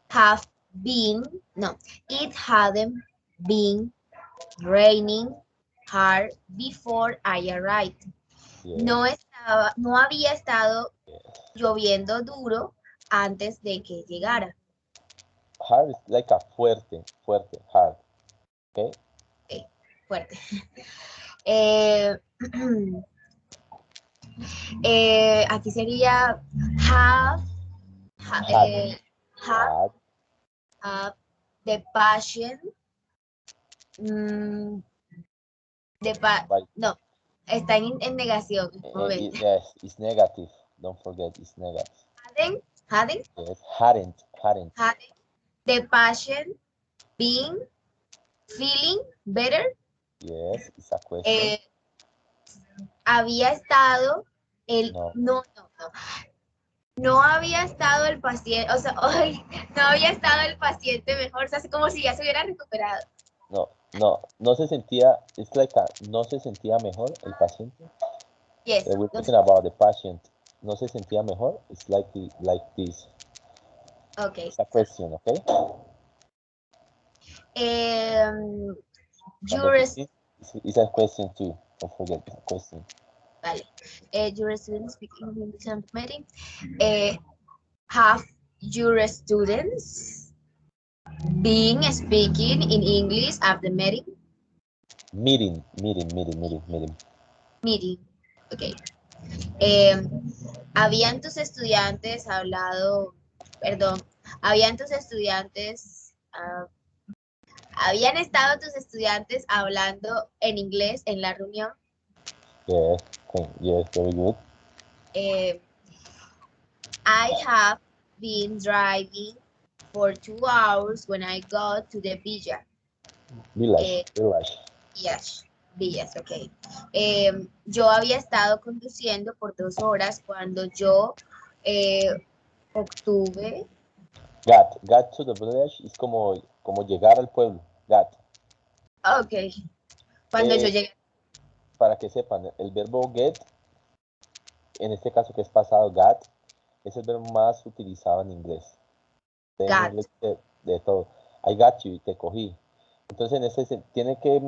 Speaker 2: have been, no, it hadn't been raining hard before I arrived.
Speaker 1: Yes.
Speaker 2: No había estado
Speaker 1: Yes.
Speaker 2: lloviendo duro antes de que llegara.
Speaker 1: hard is like a fuerte, hard. Okay.
Speaker 2: Okay, fuerte. Eh, aquí sería have, ha-
Speaker 1: Had,
Speaker 2: eh, have,
Speaker 1: had,
Speaker 2: have the passion. mm,
Speaker 1: but
Speaker 2: no, está en negación. Un momento.
Speaker 1: yes, it's negative. Don't forget, it's negative.
Speaker 2: Having
Speaker 1: Yes, hadn't.
Speaker 2: having the passion, being, feeling better.
Speaker 1: Yes, it's a question.
Speaker 2: Eh, había estado el,
Speaker 1: No,
Speaker 2: no había estado el paciente, o sea, ay, no había estado el paciente mejor, o sea, es como si ya se hubiera recuperado.
Speaker 1: no se sentía, it's like a, no se sentía mejor el paciente.
Speaker 2: Yes.
Speaker 1: We're
Speaker 2: No
Speaker 1: talking about the patient. No se sentía mejor. It's like this.
Speaker 2: Okay.
Speaker 1: It's a question, okay? Number 15 is a question too. Don't forget the question.
Speaker 2: Vale. Your students speak English and meeting. Have your students been speaking in English at the meeting?
Speaker 1: Meeting.
Speaker 2: Meeting. Okay. ¿Habían tus estudiantes hablado, perdón, habían tus estudiantes, habían estado tus estudiantes hablando en inglés en la reunión?
Speaker 1: Yes, yes, very good.
Speaker 2: I have been driving for 2 hours when I got to the villa.
Speaker 1: Village.
Speaker 2: Yes, villas, ok. Yo había estado conduciendo por 2 horas cuando yo obtuve.
Speaker 1: Got to the village es como llegar al pueblo. Got.
Speaker 2: Ok. Cuando yo llegué.
Speaker 1: Para que sepan, el verbo get, en este caso que es pasado, got, es el verbo más utilizado en inglés. De todo. I got you, te cogí. Entonces, en ese tiene que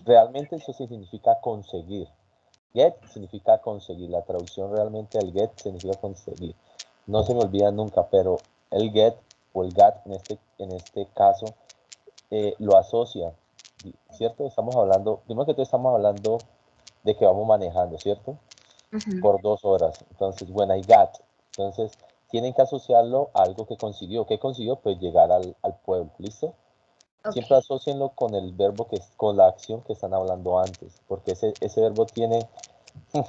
Speaker 1: realmente eso significa conseguir. Get significa conseguir. La traducción realmente del get significa conseguir. No se me olvida nunca, pero el get o el got en este caso lo asocia, ¿cierto? Estamos hablando, primero que todo estamos hablando de que vamos manejando, ¿cierto? Por 2 horas. Entonces, when I got. Entonces, tienen que asociarlo a algo que consiguió. ¿Qué consiguió? Pues llegar al pueblo, ¿listo? Okay. Siempre asocienlo con el verbo, con la acción que están hablando antes, porque ese verbo tiene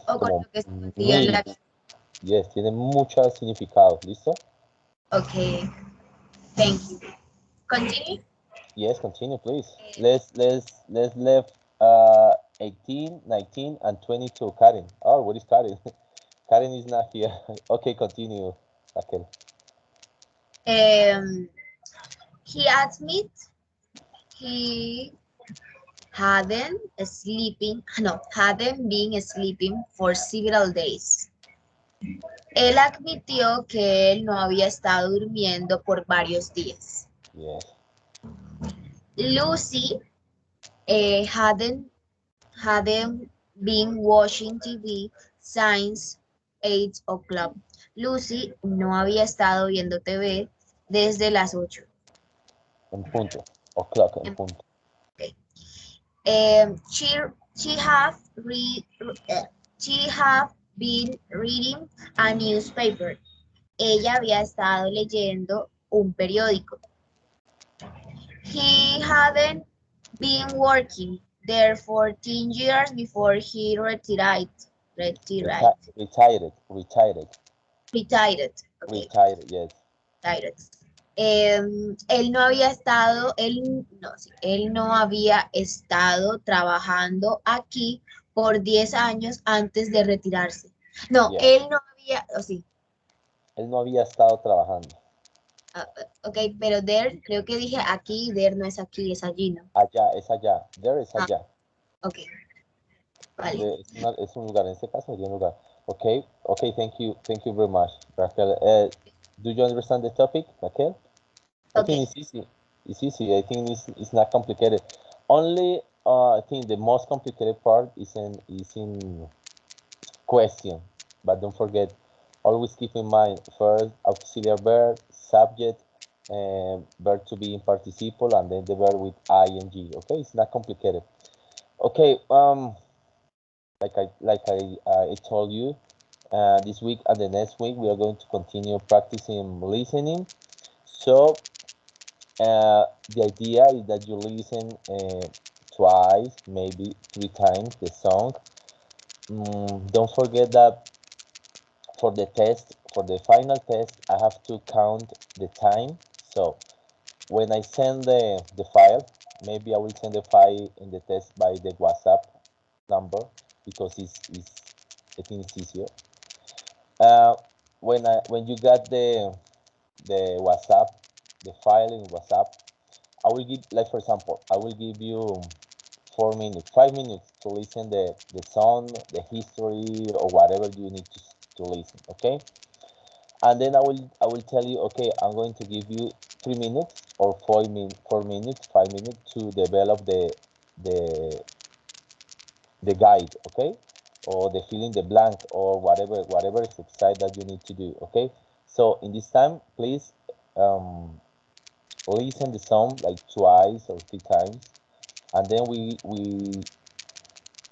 Speaker 1: como yes, tiene muchos significados, ¿listo?
Speaker 2: Ok, thank you. Continue?
Speaker 1: Yes, continue, please. Let's leave 18, 19, and 22. Karen. Oh, what is Karen? Karen is not here. Okay, continue, Raquel.
Speaker 2: He admits he hadn't been sleeping for several days. Él admitió que él no había estado durmiendo por varios días.
Speaker 1: Yes.
Speaker 2: Lucy hadn't been watching TV since 8 o'clock. Lucy no había estado viendo TV desde las 8.
Speaker 1: En punto. O'clock, en punto.
Speaker 2: Okay. She have been reading a newspaper. Ella había estado leyendo un periódico. He hadn't been working there for 10 years before he retired.
Speaker 1: Retired.
Speaker 2: Okay.
Speaker 1: Retired, yes.
Speaker 2: Retired. Él no había estado trabajando aquí por 10 años antes de retirarse. No, yes. Él no había, sí.
Speaker 1: Él no había estado trabajando.
Speaker 2: Ok, pero there, creo que dije aquí, there no es aquí, es allí, ¿no?
Speaker 1: Allá, es allá. There es allá.
Speaker 2: Ok. Vale.
Speaker 1: Es un lugar, en este caso sería un lugar. Okay, thank you very much, Raquel. Do you understand the topic, Raquel? I think it's easy. It's easy. I think it's not complicated. Only, I think the most complicated part is in question. But don't forget, always keep in mind first auxiliary verb, subject, verb to be in participle, and then the verb with ing. Okay, it's not complicated. Okay, like I told you, this week and the next week we are going to continue practicing listening. So the idea is that you listen twice, maybe 3 times the song. Don't forget that for the test, for the final test, I have to count the time. So when I send the file, maybe I will send the file in the test by the WhatsApp number because it's I think it's easier. When you got the WhatsApp, the file in WhatsApp, I will give, like for example, I will give you 4 minutes, 5 minutes to listen the song, the history, or whatever you need to listen. Okay, and then I will tell you, okay, I'm going to give you 3 minutes or 4 minutes, 5 minutes to develop the the guide, okay, or the fill in the blank or whatever exercise that you need to do. Okay, so in this time, please listen the song like twice or 3 times, and then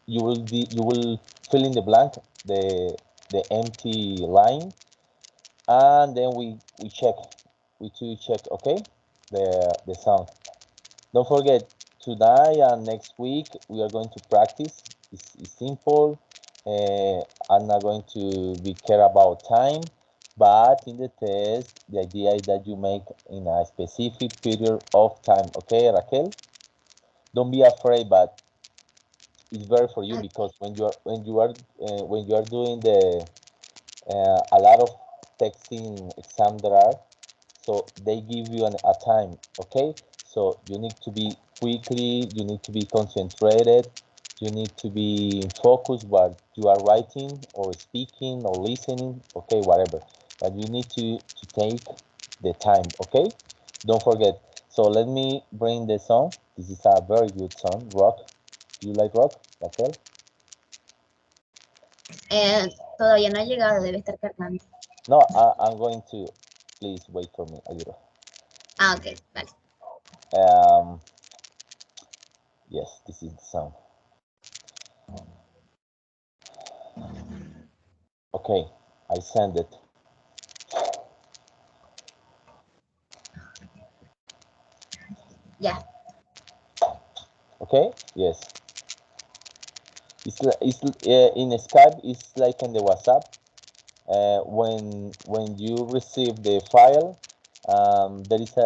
Speaker 1: you will fill in the blank, the empty line, and then we check, okay, the song. Don't forget, tonight and next week we are going to practice. It's simple. I'm not going to be care about time, but in the test, the idea is that you make in a specific period of time. Okay, Raquel? Don't be afraid, but it's better for you because when you are doing a lot of texting exam there are, so they give you a time. Okay, so you need to be quickly, you need to be concentrated, you need to be focused what you are writing or speaking or listening, okay, whatever, but you need to take the time. Okay, don't forget. So let me bring the song. This is a very good song, rock. Do you like rock, Raquel?
Speaker 2: Todavía no ha llegado, debe estar cargando.
Speaker 1: No, I'm going to, please wait for me a little.
Speaker 2: Ok, vale.
Speaker 1: um yes, this is the song. Okay, I send it.
Speaker 2: Ya.
Speaker 1: Okay, yes. It's in Skype. It's like in the WhatsApp. When you receive the file, there is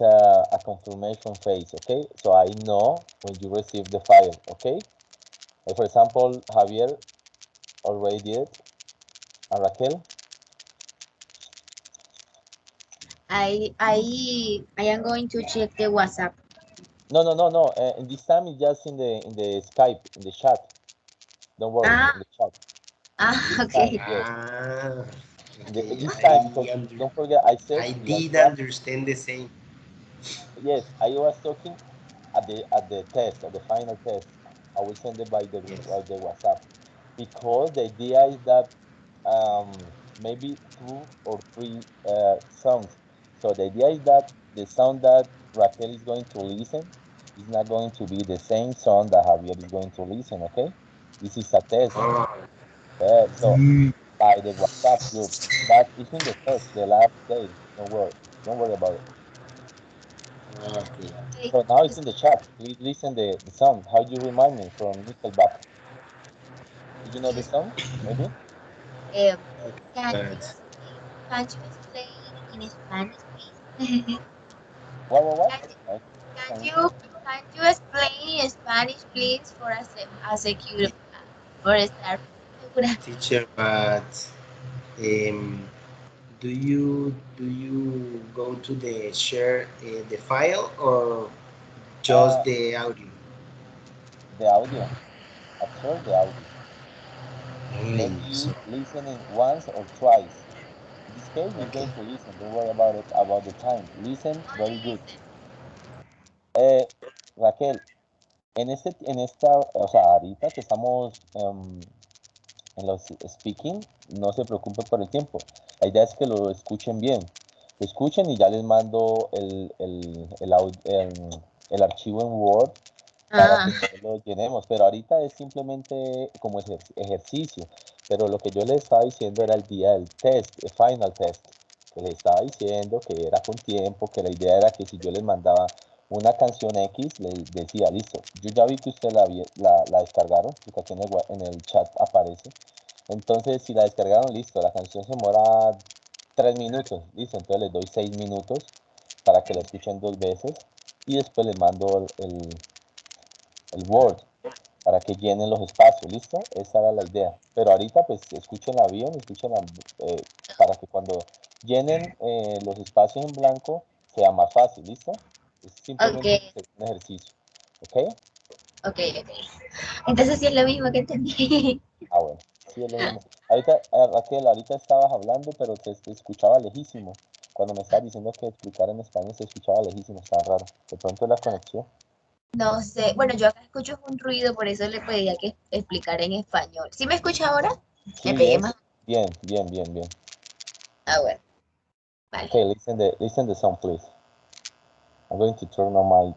Speaker 1: a confirmation phase. Okay, so I know when you receive the file. Okay, like for example, Javier already did it, and Raquel.
Speaker 2: I am going to check the WhatsApp.
Speaker 1: No. In this time, it's just in the Skype, in the chat. Don't worry, in the chat. This time,
Speaker 2: Ok.
Speaker 1: yes.
Speaker 3: Ah, okay.
Speaker 1: This time, because don't forget, I said
Speaker 3: I
Speaker 1: we are
Speaker 3: did
Speaker 1: practicing.
Speaker 3: understand the same.
Speaker 1: Yes, I was talking at the test, at the final test. I will send it by the
Speaker 3: Yes.
Speaker 1: by the WhatsApp because the idea is that maybe 2 or 3 songs. So the idea is that the sound that Raquel is going to listen is not going to be the same song that Javier is going to listen. Okay, this is a test.
Speaker 3: Oh,
Speaker 1: So by the WhatsApp group, but it's in the test the last day. Don't worry about it.
Speaker 3: okay.
Speaker 2: Ok.
Speaker 1: So now it's in the chat. Please listen the song. How do you remind me from Nickelback? Do you know the song? Maybe.
Speaker 2: Um, can you
Speaker 3: But
Speaker 2: explain? Can you explain in Spanish, please?
Speaker 1: What?
Speaker 2: Can you,
Speaker 1: Uh,
Speaker 2: can
Speaker 1: can you?
Speaker 2: you can you explain in Spanish, please, for a secure for estar segura?
Speaker 3: teacher, but um, do you go to the share the file or
Speaker 1: Uh,
Speaker 3: just the audio?
Speaker 1: the audio. At first, the audio.
Speaker 3: Only
Speaker 1: Then you
Speaker 3: so.
Speaker 1: listen it once or twice. In this case, you're going
Speaker 3: Okay.
Speaker 1: to listen. Don't worry about it, about the time. Listen very
Speaker 2: Only
Speaker 1: good.
Speaker 2: listen.
Speaker 1: Eh, Raquel, o sea, ahorita que estamos en los speaking, no se preocupe por el tiempo. La idea es que lo escuchen bien. que escuchen y ya les mando el archivo en Word para
Speaker 2: Ah,
Speaker 1: que después lo llenemos. Pero ahorita es simplemente como ejercicio. Pero lo que yo les estaba diciendo era el día del test, el final test, que les estaba diciendo que era con tiempo, que la idea era que si yo les mandaba una canción X, les decía, listo, yo ya vi que ustedes la descargaron, porque aquí en el chat aparece. Entonces, si la descargaron, listo, la canción se demora 3 minutos, listo, entonces les doy 6 minutos para que la escuchen 2 veces y después les mando el Word para que llenen los espacios, ¿listo? Esa era la idea. Pero ahorita pues escúchenla bien, para que cuando llenen los espacios en blanco sea más fácil, ¿listo? Es
Speaker 2: ok,
Speaker 1: simplemente un ejercicio, ¿ok?
Speaker 2: ok, ok. Entonces sí es lo mismo que entendí.
Speaker 1: Ah, bueno, sí es lo mismo. Ahorita, Raquel, ahorita estabas hablando, pero te escuchaba lejísimo. Cuando me estabas diciendo que explicar en español se escuchaba lejísimo, estaba raro. De pronto la conexión.
Speaker 2: No sé, bueno, yo acá escucho un ruido, por eso le pedía que explicara en español. ¿Sí me escucha ahora? Me
Speaker 1: Sí,
Speaker 2: pegué
Speaker 1: bien,
Speaker 2: más.
Speaker 1: bien, bien, bien, bien.
Speaker 2: Ah, bueno, vale.
Speaker 1: Okay, listen the song, please. I'm going to turn on my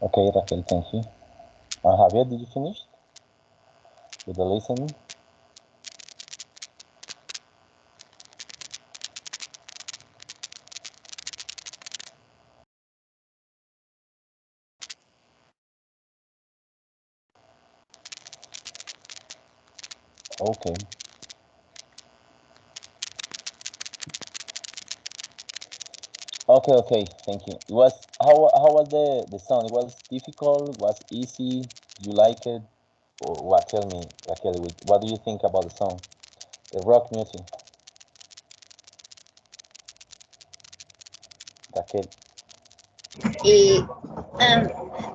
Speaker 1: Okay, Raquel, thank you. Javier, did you finish with the listening? Okay. Okay, okay, thank you. It was how was the song? It was difficult, was easy, you like it? Or what? Tell me, Raquel, what do you think about the song? The rock music. Raquel.
Speaker 2: It,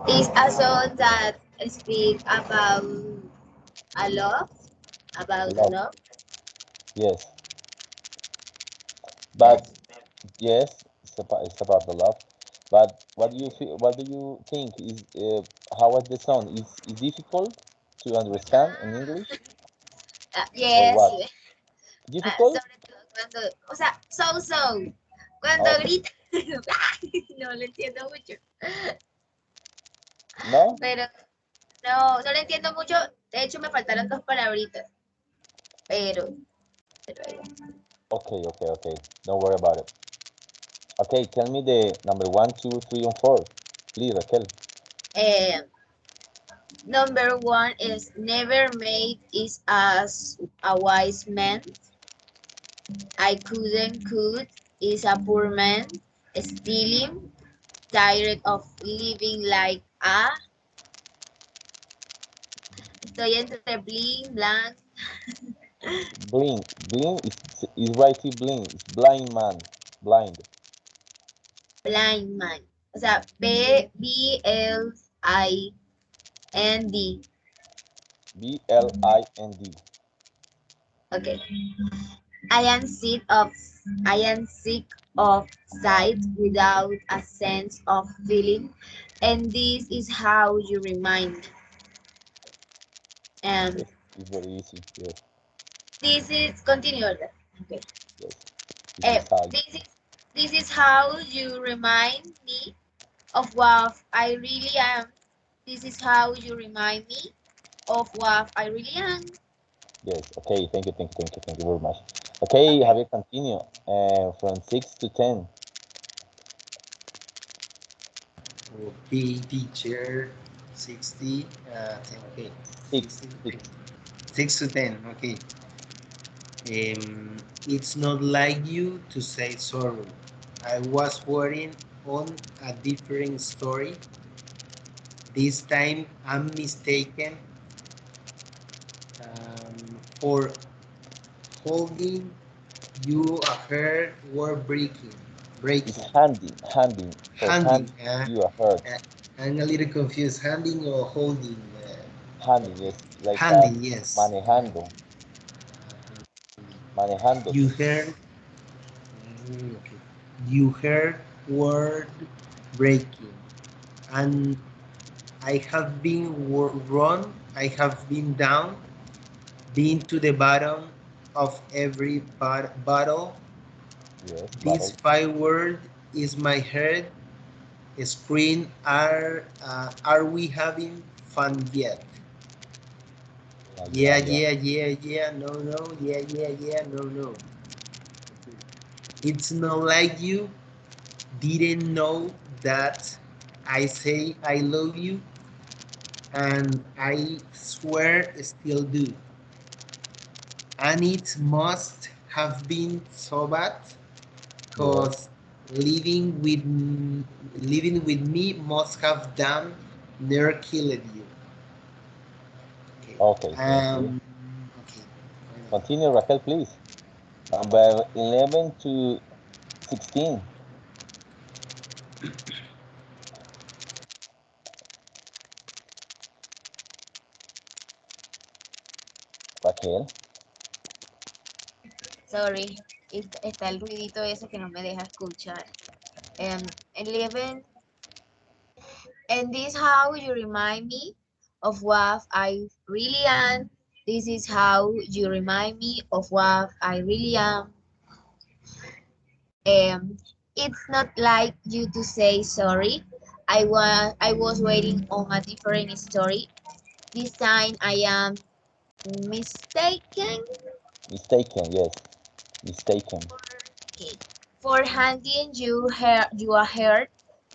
Speaker 2: is a song that speak a love, about a
Speaker 1: Love.
Speaker 2: love.
Speaker 1: Yes. But
Speaker 2: Yes.
Speaker 1: yes, it's about the love. But what do you feel, what do you think is how was the song? Is difficult to understand in English or
Speaker 2: Yes,
Speaker 1: what?
Speaker 2: yes.
Speaker 1: Difficult?
Speaker 2: Sobre todo cuando, o sea, cuando
Speaker 1: Okay.
Speaker 2: grita, no lo entiendo mucho,
Speaker 1: No?
Speaker 2: pero no lo entiendo mucho. De hecho, me faltaron dos palabritas, pero, pero
Speaker 1: Okay, okay, okay. Don't worry about it. Okay, tell me the number one, two, three, and four. Please, Raquel.
Speaker 2: eh, number one is never made is as a wise man. I couldn't could is a poor man. Stealing, tired of living like a. Estoy entre bling, blank,
Speaker 1: Blind. Blind is right here, blind. It's blind man. Blind.
Speaker 2: blind man. O sea, B-L-I-N-D.
Speaker 1: Blind.
Speaker 2: Okay. I am sick of I am sick of sight without a sense of feeling, and this is how you remind me. And
Speaker 1: Yes, it's very easy. Yes,
Speaker 2: this is continue. ¿Verdad? Okay.
Speaker 1: yes. This
Speaker 2: Eh,
Speaker 1: is how.
Speaker 2: this is this is how you remind me of what I really am. This is how you remind me of what I really am.
Speaker 1: Yes. Okay. Thank you very much. Okay,
Speaker 2: Okay.
Speaker 1: Javier, continue. From 6 to 10.
Speaker 3: Okay, teacher. 60, 10, okay.
Speaker 1: Six.
Speaker 3: 60 to
Speaker 1: Six.
Speaker 3: 10. 6 to 10, okay. It's not like you to say sorry. I was worrying on a different story. This time I'm mistaken for holding you a hair were
Speaker 1: It's
Speaker 3: breaking.
Speaker 1: handing. For
Speaker 3: Handing,
Speaker 1: hand, you are hurt.
Speaker 3: I'm a little confused. Handing or holding?
Speaker 1: Handing,
Speaker 3: Okay.
Speaker 1: yes. Like
Speaker 3: Handing, yes.
Speaker 1: manejando. Manejando.
Speaker 3: You heard, okay. You heard word breaking, and I have been run. I have been down, been to the bottom of every bottle.
Speaker 1: Yes,
Speaker 3: This
Speaker 1: bottle.
Speaker 3: five word is my head. Screen. Are we having fun yet?
Speaker 1: Yeah,
Speaker 3: Yeah,
Speaker 1: yeah.
Speaker 3: yeah, yeah, yeah. No, no. Yeah, yeah, yeah. No, no. It's not like you didn't know that I say I love you, and I swear still do. And it must have been so bad
Speaker 1: Yes.
Speaker 3: because living with living with me must have done near killed you. Okay.
Speaker 1: Okay, thank you.
Speaker 3: Okay.
Speaker 1: Continue, Raquel, please. Number 11 to 16. Raquel.
Speaker 2: Sorry, está el ruidito ese que no me deja escuchar. 11, and this how you remind me of what I really am. This is how you remind me of what I really am. Um, it's not like you to say sorry. I was waiting on a different story. This time I am mistaken.
Speaker 1: Mistaken, yes. Mistaken.
Speaker 2: Okay. For handing you a heart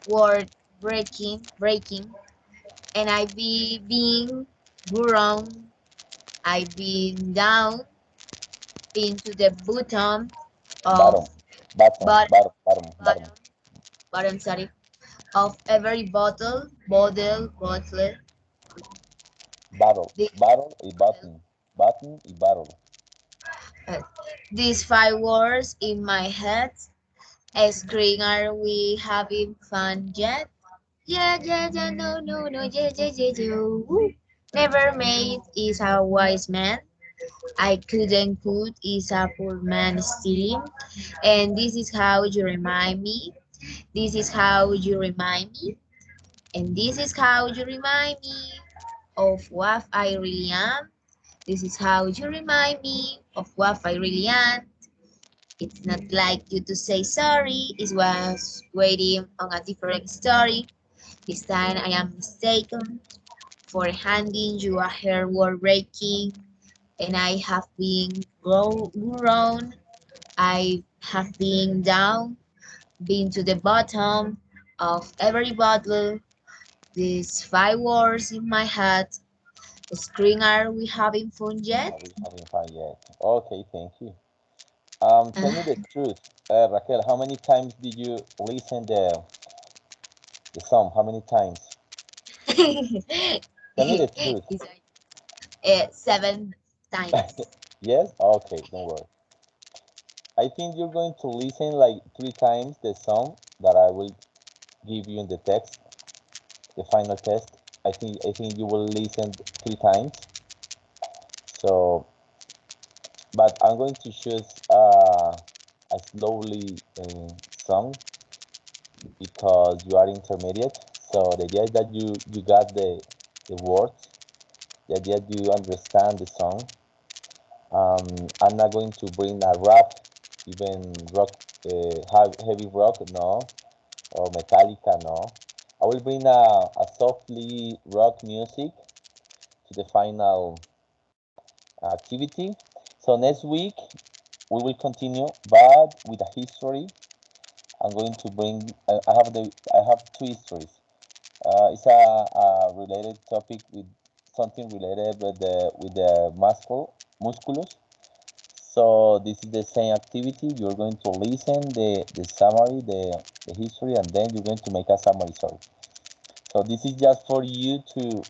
Speaker 2: word breaking, and I be being grown. I been down into the bottom of
Speaker 1: Bottom. Bottom.
Speaker 2: bottom
Speaker 1: Bottom. Bottom. Bottom.
Speaker 2: bottom bottom sorry of every bottle.
Speaker 1: Bottle.
Speaker 2: This
Speaker 1: Bottle y
Speaker 2: bottle.
Speaker 1: button. Button y bottle.
Speaker 2: Uh, these five words in my head. Screen, are we having fun yet? Yeah, yeah, yeah, no, no, no, yeah, yeah, yeah, yeah. Woo. Never made is a wise man. I couldn't put is a poor man stealing. And this is how you remind me. This is how you remind me. And this is how you remind me of what I really am. This is how you remind me of what I really am. It's not like you to say sorry. It was waiting on a different story. This time I am mistaken for handing you a hair word breaking, and I have been grown. I have been down, been to the bottom of every bottle. These five words in my head. Screen, are we having fun yet?
Speaker 1: Are we having fun yet? Okay, thank you. Tell me
Speaker 2: Uh,
Speaker 1: the truth, Raquel. How many times did you listen the song? How many times? Tell me the truth.
Speaker 2: it's like, 7 times.
Speaker 1: Yes? Okay, don't worry. I think you're going to listen like 3 times the song that I will give you in the text, the final test. I think you will listen 3 times. So, but I'm going to choose a slowly song because you are intermediate. So the idea is that you got the words, the idea that you understand the song. I'm not going to bring a rap, even rock, heavy rock, no, or Metallica, no. I will bring a softly rock music to the final activity. So next week we will continue, but with a history. I'm going to bring. I have two histories. It's a related topic with something related with the musculus. So this is the same activity. You're going to listen the summary, the history, and then you're going to make a summary. Sorry. So this is just for you to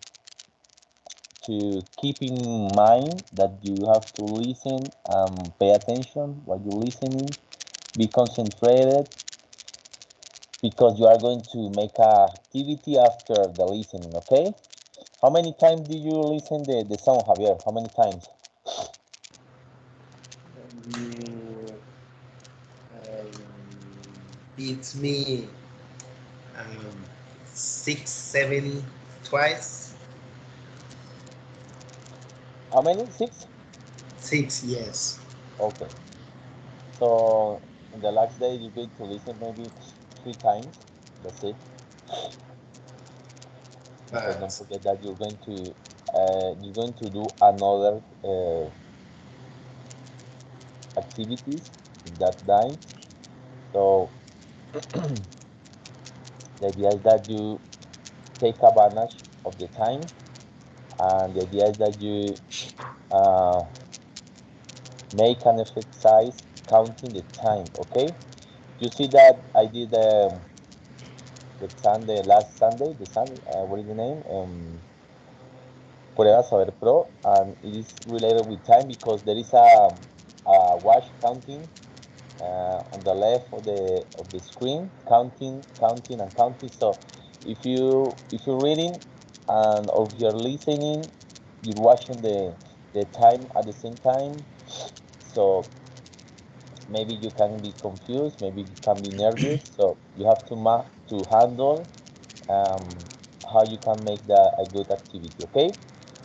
Speaker 1: keep in mind that you have to listen, pay attention while you're listening, be concentrated because you are going to make a activity after the listening. Okay? How many times did you listen the song, Javier? How many times?
Speaker 3: Mm, beats me um, 6, 7 twice.
Speaker 1: How many? Six?
Speaker 3: 6, yes.
Speaker 1: Okay. So in the last day, you're going to listen maybe 3 times. That's it. Because don't
Speaker 3: But
Speaker 1: forget that you're going to do another activities in that night. So the idea is that you take advantage of the time, and the idea is that you uh, make an exercise counting the time. Okay. You see that I did the Sunday last Sunday. The Sunday. What is the name? Prueba Saber Pro, and it is related with time because there is a watch counting on the left of the screen, counting, counting, and counting. So if you're reading and or if you're listening, you're watching the time at the same time. So maybe you can be confused, maybe you can be nervous. So you have to handle how you can make that a good activity. Okay.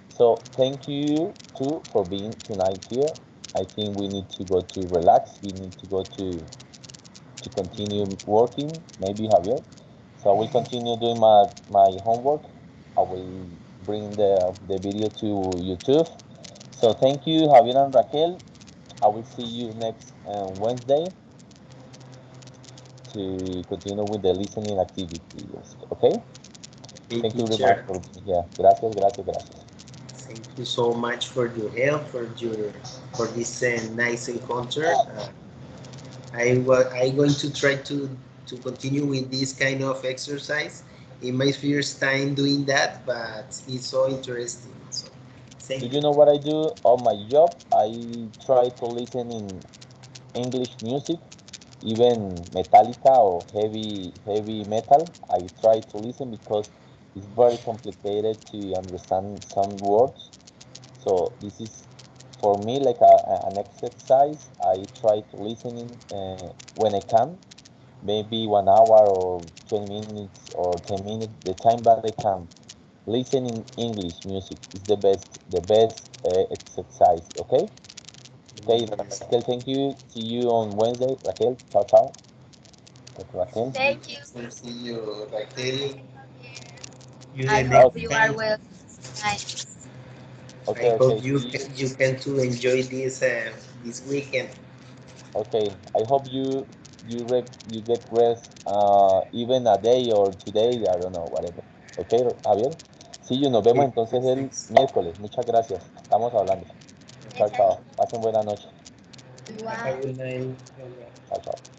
Speaker 1: So thank you too for being tonight here. I think we need to go to relax. We need to go to continue working. Maybe Javier. So I will continue doing my homework. I will bring the video to YouTube. So thank you, Javier and Raquel. I will see you next Wednesday to continue with the listening activities. Okay?
Speaker 3: Hey,
Speaker 1: Thank you very much
Speaker 3: teacher,
Speaker 1: for being here. Gracias, gracias, gracias.
Speaker 3: thank you so much for your help, for this nice encounter. I going to try to continue with this kind of exercise. In my first time doing that, but it's so interesting. So,
Speaker 1: Do
Speaker 3: thank
Speaker 1: you
Speaker 3: you.
Speaker 1: know what I do on my job? I try to listen in English music, even Metallica or heavy metal. I try to listen because it's very complicated to understand some words. So this is for me like an exercise. I try to listen in when I can, maybe 1 hour or 20 minutes or 10 minutes, the time that I can. Listen in English music is the best exercise. Okay, okay,
Speaker 3: Yes.
Speaker 1: Raquel. Thank you. See you on Wednesday, Raquel. Ciao, ciao. Thank you, Raquel.
Speaker 2: Thank you.
Speaker 3: See you, Raquel. You
Speaker 2: I
Speaker 3: the
Speaker 2: hope
Speaker 1: Oh,
Speaker 3: next
Speaker 2: you are
Speaker 3: time.
Speaker 2: well tonight.
Speaker 1: okay,
Speaker 3: I
Speaker 1: okay.
Speaker 3: hope
Speaker 1: See you.
Speaker 3: you can to enjoy this weekend.
Speaker 1: Okay, I hope you get rest even a day or 2 days. I don't know, whatever. Okay, Javier. See you. Nos vemos
Speaker 3: Okay,
Speaker 1: entonces el
Speaker 3: thanks.
Speaker 1: miércoles. Muchas gracias. Estamos hablando. Chao, chao. Pasen buena noche.
Speaker 3: Have
Speaker 2: Igual.
Speaker 3: a good night.
Speaker 1: Chao, chao.